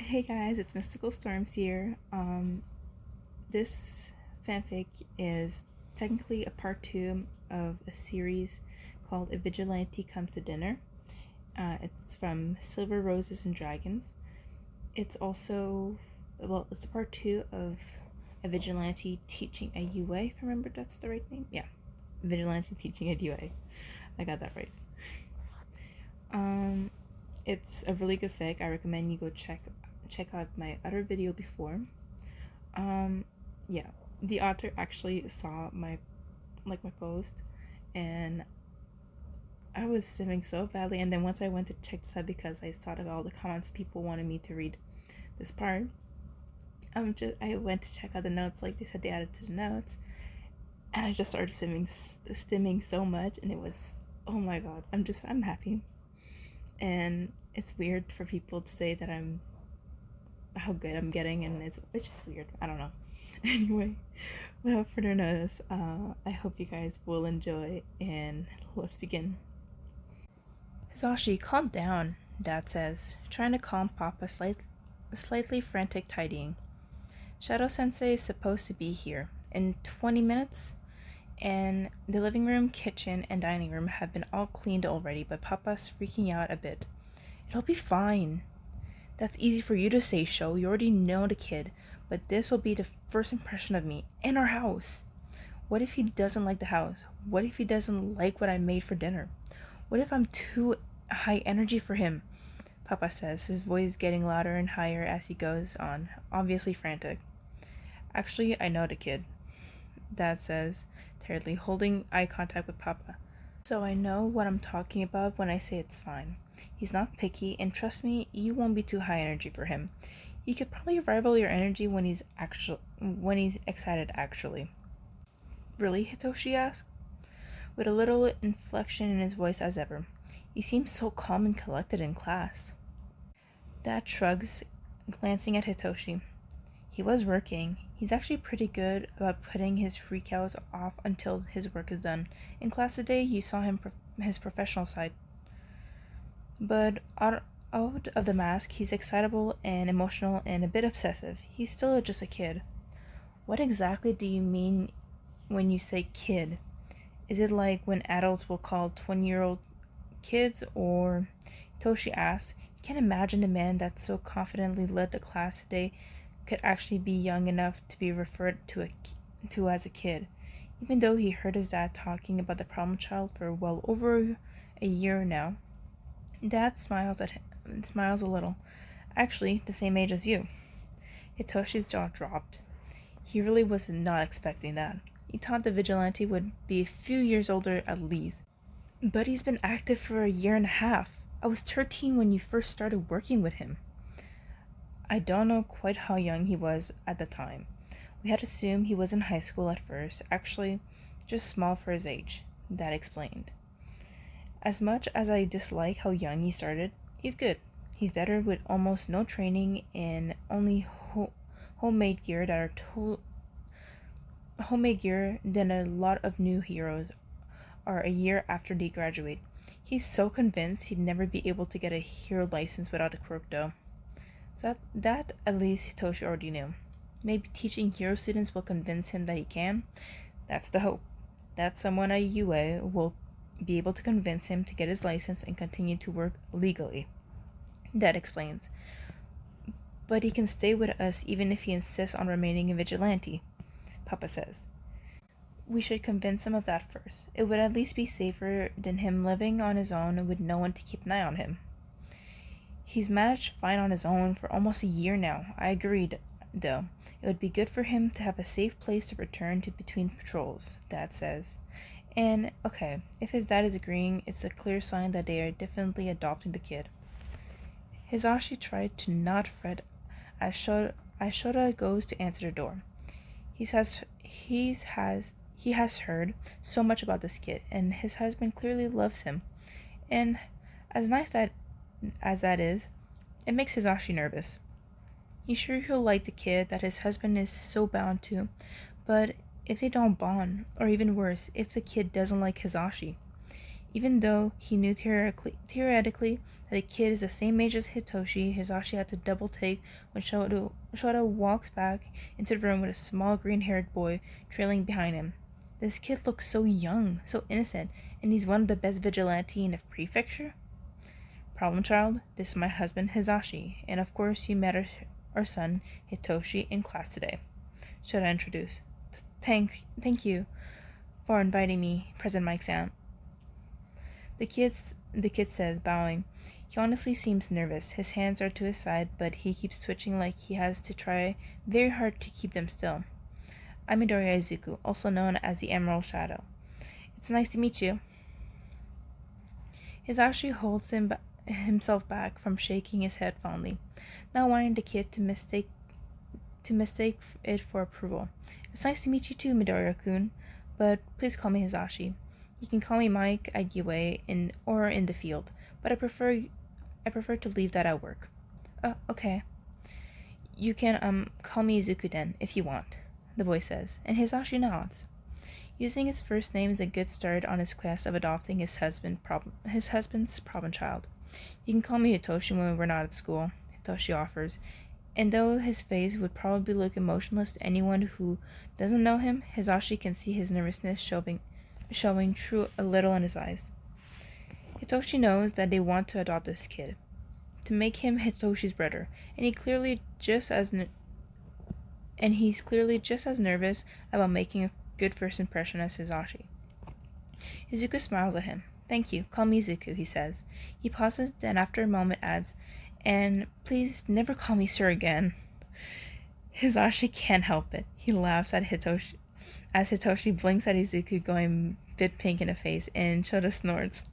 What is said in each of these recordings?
Hey guys, it's Mystical Storms here. This fanfic is technically a part 2 of a series called A Vigilante Comes to Dinner. It's from Silver Roses and Dragons. It's also, it's a part 2 of a vigilante teaching a UA, if I remember that's the right name. Yeah, vigilante teaching a UA. I got that right. It's a really good fic. I recommend you go check out my other video before. Yeah, the author actually saw my post, and I was simming so badly. And then once I went to check this out because I saw that all the comments people wanted me to read this part, I went to check out the notes like they said they added to the notes, and I just started stimming so much, and it was, oh my god, I'm happy. And it's weird for people to say that how good I'm getting, and it's just weird. I don't know. Anyway, without further notice, I hope you guys will enjoy, and let's begin. Hizashi, calm down, Dad says, trying to calm Papa, slightly frantic tidying. Shadow Sensei is supposed to be here in 20 minutes, and the living room, kitchen, and dining room have been all cleaned already, but Papa's freaking out a bit. It'll be fine. That's easy for you to say, Sho. You already know the kid, but this will be the first impression of me and our house. What if he doesn't like the house? What if he doesn't like what I made for dinner? What if I'm too high energy for him? Papa says, his voice getting louder and higher as he goes on, obviously frantic. Actually, I know the kid, Dad says, tiredly, holding eye contact with Papa. So I know what I'm talking about when I say it's fine. He's not picky, and trust me, you won't be too high energy for him. He could probably rival your energy when he's excited actually. Really? Hitoshi asked, with a little inflection in his voice as ever. He seems so calm and collected in class. Dad shrugs, glancing at Hitoshi. He was working. He's actually pretty good about putting his freakouts off until his work is done. In class today, you saw his professional side. But out of the mask, he's excitable and emotional and a bit obsessive. He's still just a kid. What exactly do you mean when you say kid? Is it like when adults will call 20-year-old kids? Or, Toshi asks, he can't imagine the man that so confidently led the class today could actually be young enough to be referred to as a kid, even though he heard his dad talking about the problem child for well over a year now. Dad smiles a little. Actually, the same age as you. Hitoshi's jaw dropped. He really was not expecting that. He thought the vigilante would be a few years older at least. But he's been active for a year and a half. I was 13 when you first started working with him. I don't know quite how young he was at the time. We had assumed he was in high school at first, actually just small for his age, Dad explained. As much as I dislike how young he started, he's good. He's better with almost no training and only homemade gear homemade gear than a lot of new heroes are a year after they graduate. He's so convinced he'd never be able to get a hero license without a quirk though. That at least Hitoshi already knew. Maybe teaching hero students will convince him that he can. That's the hope. That someone at UA will be able to convince him to get his license and continue to work legally. Dad explains. But he can stay with us even if he insists on remaining a vigilante, Papa says. We should convince him of that first. It would at least be safer than him living on his own with no one to keep an eye on him. He's managed fine on his own for almost a year now. I agreed, though. It would be good for him to have a safe place to return to between patrols, Dad says. And, okay, if his dad is agreeing, it's a clear sign that they are definitely adopting the kid. Hizashi tried to not fret as Shota goes to answer the door. He has heard so much about this kid, and his husband clearly loves him. And as nice as that is, it makes Hizashi nervous. He's sure he'll like the kid that his husband is so bound to, but if they don't bond, or even worse, if the kid doesn't like Hizashi, Even though he knew theoretically that the kid is the same age as Hitoshi, Hizashi had to double take when Shota walks back into the room with a small green-haired boy trailing behind him. This kid looks so young, so innocent, and he's one of the best vigilante in the prefecture? Problem child, this is my husband Hizashi, and of course you met our son Hitoshi in class today. Shota introduced. Thank you for inviting me, present my exam. The kid says, bowing. He honestly seems nervous. His hands are to his side, but he keeps twitching like he has to try very hard to keep them still. I'm Midoriya Izuku, also known as the Emerald Shadow. It's nice to meet you. Hizashi holds himself back from shaking his head fondly, not wanting the kid to mistake it for approval. It's nice to meet you too, Midoriya-kun, but please call me Hizashi. You can call me Mike at UA or in the field, but I prefer to leave that at work. Okay. You can call me Izuku then, if you want, the boy says, and Hizashi nods. Using his first name is a good start on his quest of adopting his husband's problem child. You can call me Hitoshi when we're not at school, Hitoshi offers, and though his face would probably look emotionless to anyone who doesn't know him, Hizashi can see his nervousness showing through a little in his eyes. Hitoshi knows that they want to adopt this kid, to make him Hitoshi's brother, and he's clearly just as nervous about making a good first impression as Hizashi. Izuku smiles at him. Thank you, call me Izuku, he says. He pauses, then after a moment adds, and please never call me sir again. Hizashi can't help it. He laughs at Hitoshi as Hitoshi blinks at Izuku, going a bit pink in the face, and Shota snorts.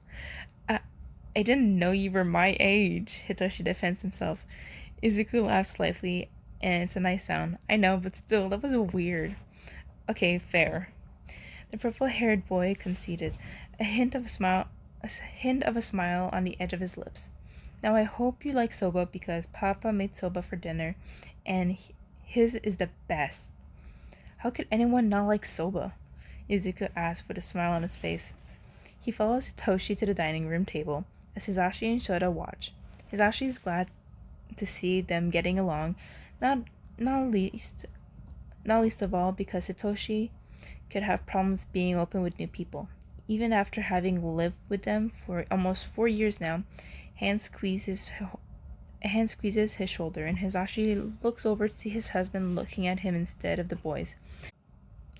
I didn't know you were my age, Hitoshi defends himself. Izuku laughs slightly, and it's a nice sound. I know, but still, that was weird. Okay, fair. The purple-haired boy conceded, a hint of a smile on the edge of his lips. Now I hope you like soba because Papa made soba for dinner, and his is the best. How could anyone not like soba? Izuku asked with a smile on his face. He follows Hitoshi to the dining room table as Hizashi and Shota watch. Hizashi is glad to see them getting along, not least of all because Hitoshi could have problems being open with new people. Even after having lived with them for almost 4 years now, a hand squeezes his shoulder, and Hizashi looks over to see his husband looking at him instead of the boys.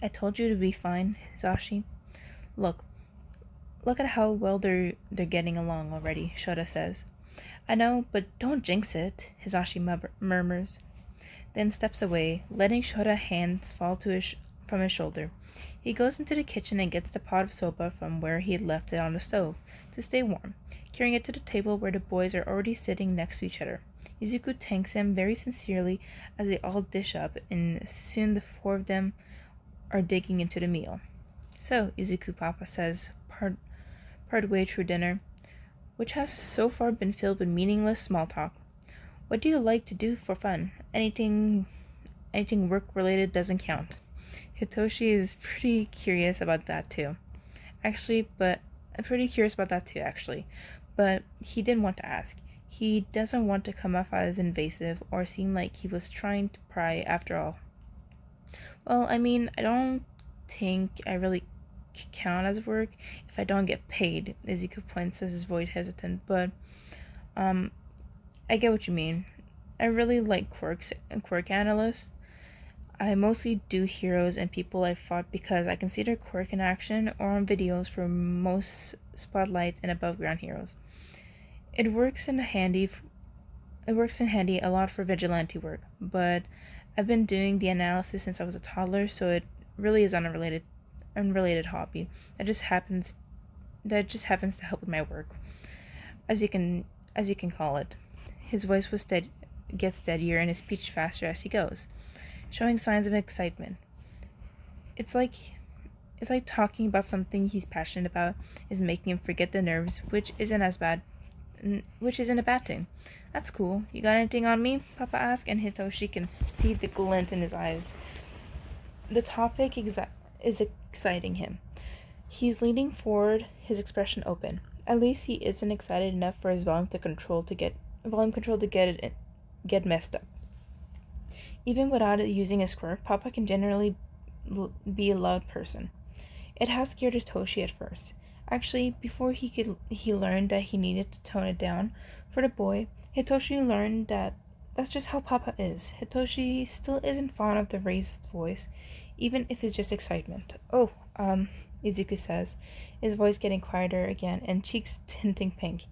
I told you to be fine, Hizashi. Look at how well they're getting along already, Shota says. I know, but don't jinx it, Hizashi murmurs, then steps away, letting Shota's hands fall from his shoulder. He goes into the kitchen and gets the pot of soba from where he had left it on the stove to stay warm, carrying it to the table where the boys are already sitting next to each other. Izuku thanks him very sincerely as they all dish up, and soon the 4 of them are digging into the meal. So, Izuku Papa says, partway through dinner, which has so far been filled with meaningless small talk. What do you like to do for fun? Anything work-related doesn't count. Hitoshi is pretty curious about that too. Actually, but he didn't want to ask. He doesn't want to come off as invasive or seem like he was trying to pry after all. Well, I mean, I don't think I really count as work if I don't get paid, Izuku points as his voice hesitant, but I get what you mean. I really like quirk analysts. I mostly do heroes and people I've fought because I consider quirk in action or on videos for most spotlight and above ground heroes. It works in handy a lot for vigilante work, but I've been doing the analysis since I was a toddler, so it really is unrelated hobby that just happens to help with my work, as you can call it. His voice gets steadier and his speech faster as he goes, showing signs of excitement. It's like talking about something he's passionate about is making him forget the nerves, which isn't a bad thing. That's cool. You got anything on me? Papa asks, and Hitoshi can see the glint in his eyes. The topic is exciting him. He's leaning forward, his expression open. At least he isn't excited enough for his volume control to get messed up. Even without using his quirk, Papa can generally be a loud person. It has scared Hitoshi at first. Actually, before he learned that he needed to tone it down for the boy, Hitoshi learned that that's just how Papa is. Hitoshi still isn't fond of the raised voice, even if it's just excitement. Oh, Izuku says, his voice getting quieter again and cheeks tinting pink.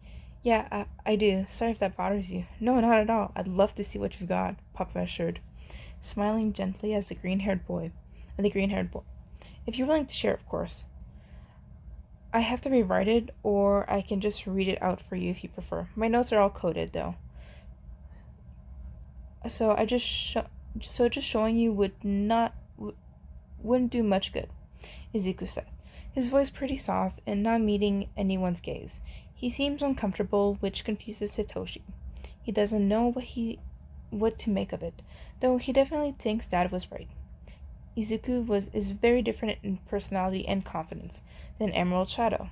Yeah, I do. Sorry if that bothers you. No, not at all. I'd love to see what you've got, Papa assured, smiling gently at the green-haired boy. If you're willing to share, of course. I have to rewrite it, or I can just read it out for you if you prefer. My notes are all coded, though. So just showing you wouldn't do much good, Izuku said, his voice pretty soft and not meeting anyone's gaze. He seems uncomfortable, which confuses Hitoshi. He doesn't know what to make of it, though he definitely thinks Dad was right. Izuku is very different in personality and confidence than Emerald Shadow.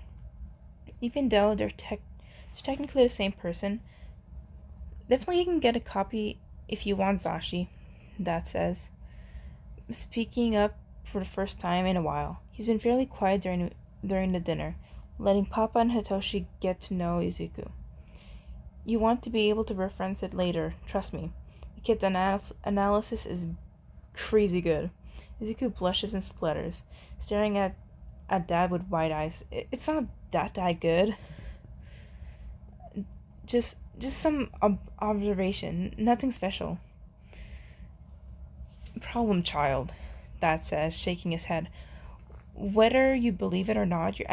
Even though they're technically the same person, definitely you can get a copy if you want, Zashi, Dad says, speaking up for the first time in a while. He's been fairly quiet during the dinner, letting Papa and Hitoshi get to know Izuku. You want to be able to reference it later, trust me. The kid's analysis is crazy good. Izuku blushes and splutters, staring at Dad with wide eyes. It's not that good. Just some observation, nothing special. Problem child, Dad says, shaking his head. Whether you believe it or not, your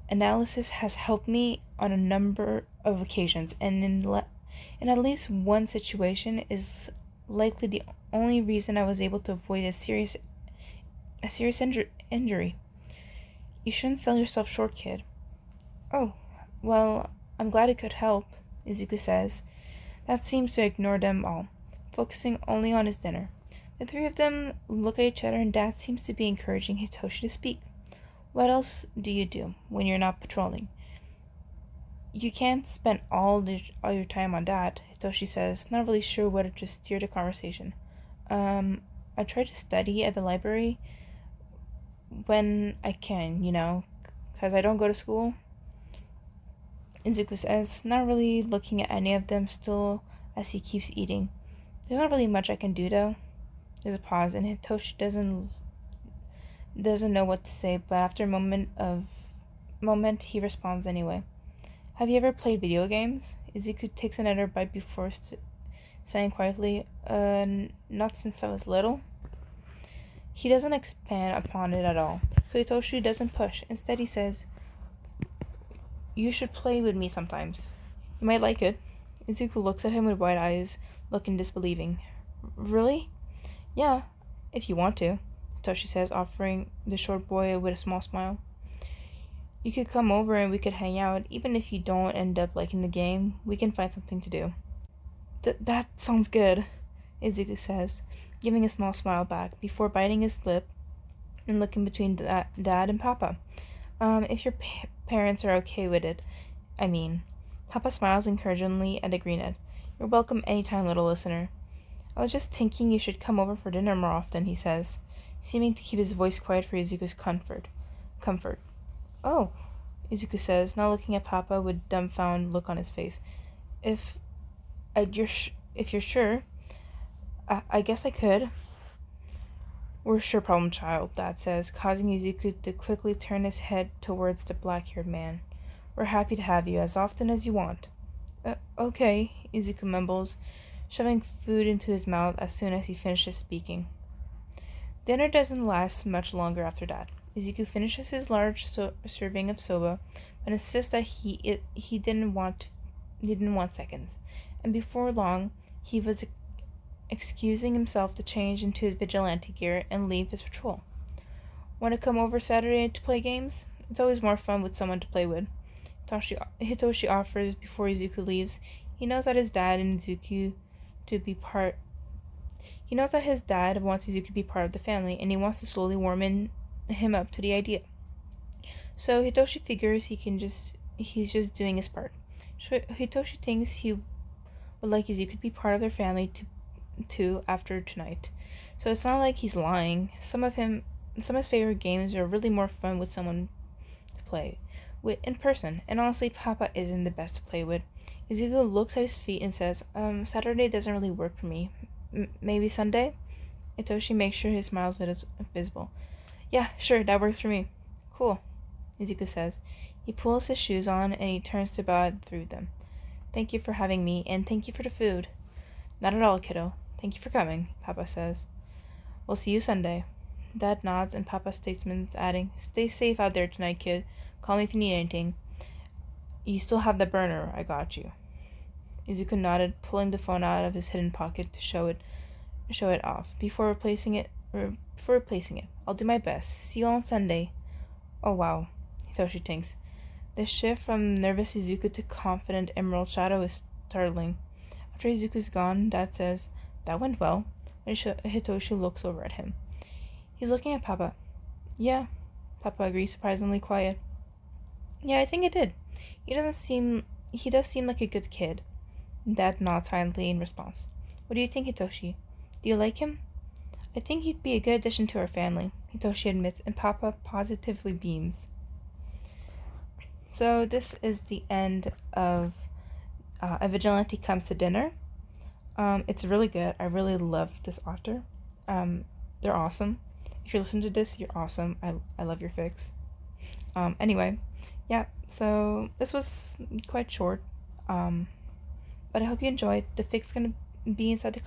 analysis has helped me on a number of occasions, and in at least one situation is likely the only reason I was able to avoid a serious injury. You shouldn't sell yourself short, kid. Oh, well, I'm glad it could help, Izuku says. That seems to ignore them all, focusing only on his dinner. The three of them look at each other, and Dad seems to be encouraging Hitoshi to speak. What else do you do when you're not patrolling? You can't spend all your time on Dad, Hitoshi says, not really sure whether to steer the conversation. I try to study at the library when I can, because I don't go to school. Izuku says, not really looking at any of them still as he keeps eating. There's not really much I can do, though. There's a pause, and Hitoshi doesn't know what to say, but after a moment, he responds anyway. Have you ever played video games? Izuku takes another bite before saying quietly, not since I was little. He doesn't expand upon it at all, so Hitoshi doesn't push. Instead, he says, you should play with me sometimes. You might like it. Izuku looks at him with wide eyes, looking disbelieving. Really? Yeah, if you want to, Hitoshi says, offering the short boy with a small smile. You could come over and we could hang out. Even if you don't end up liking the game, we can find something to do. That sounds good, Izuku says, giving a small smile back before biting his lip and looking between Dad and Papa. If your parents are okay with it, I mean. Papa smiles encouragingly at the greenhead. You're welcome anytime, little listener. I was just thinking you should come over for dinner more often, he says, seeming to keep his voice quiet for Izuku's comfort. Oh, Izuku says, not looking at Papa with dumbfounded look on his face. If you're sure, I guess I could. We're sure, problem child, Dad says, causing Izuku to quickly turn his head towards the black-haired man. We're happy to have you as often as you want. Okay, Izuku mumbles, shoving food into his mouth as soon as he finishes speaking. Dinner doesn't last much longer after that. Izuku finishes his large serving of soba, but insists that he didn't want seconds, and before long he was excusing himself to change into his vigilante gear and leave his patrol. Want to come over Saturday to play games? It's always more fun with someone to play with. Hitoshi offers before Izuku leaves. He knows that his dad wants Izuku to be part of the family, and he wants to slowly warm him up to the idea. So Hitoshi figures he's just doing his part. Hitoshi thinks he would like Izuku to be part of their family too after tonight. So it's not like he's lying. Some of his favorite games are really more fun with someone to play with in person. And honestly, Papa isn't the best to play with. Izuku looks at his feet and says, Saturday doesn't really work for me. Maybe Sunday? Hitoshi makes sure his smile is visible. Yeah, sure, that works for me. Cool, Izuku says. He pulls his shoes on and he turns to bow through them. Thank you for having me, and thank you for the food. Not at all, kiddo. Thank you for coming, Papa says. We'll see you Sunday. Dad nods and Papa statements, adding, Stay safe out there tonight, kid. Call me if you need anything. You still have the burner, I got you. Izuku nodded, pulling the phone out of his hidden pocket to show it off. Before replacing it, I'll do my best. See you on Sunday. Oh wow, Hitoshi thinks. The shift from nervous Izuku to confident Emerald Shadow is startling. After Izuku's gone, Dad says, That went well, when Hitoshi looks over at him. He's looking at Papa. Yeah, Papa agrees, surprisingly quiet. Yeah, I think it did. He does seem like a good kid. Dad nods silently in response. What do you think, Hitoshi? Do you like him? I think he'd be a good addition to our family, Hitoshi admits, and Papa positively beams. So this is the end of A Vigilante Comes to Dinner. It's really good. I really love this author. They're awesome. If you're listening to this, you're awesome. I love your fics. Anyway, yeah, so this was quite short. But I hope you enjoyed. The fic's gonna be inside the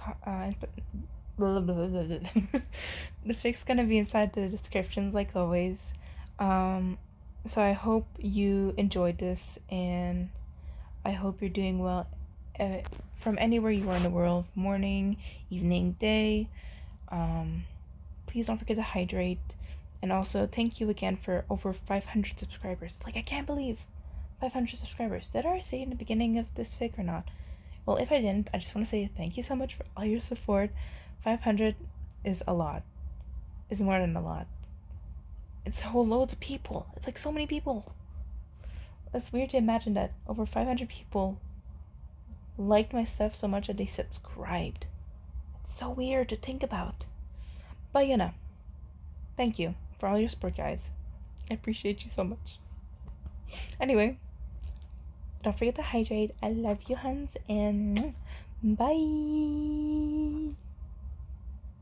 fic's gonna be inside the descriptions like always. So I hope you enjoyed this, and I hope you're doing well from anywhere you are in the world, morning, evening, day. Please don't forget to hydrate. And also, thank you again for over 500 subscribers. Like, I can't believe 500 subscribers. Did I say in the beginning of this fic or not? Well, if I didn't, I just want to say thank you so much for all your support. 500 is a lot. It's more than a lot. It's whole loads of people. It's like so many people. It's weird to imagine that over 500 people liked my stuff so much that they subscribed. It's so weird to think about. But you know, thank you for all your support, guys. I appreciate you so much. Anyway, don't forget to hydrate. I love you, huns, and bye.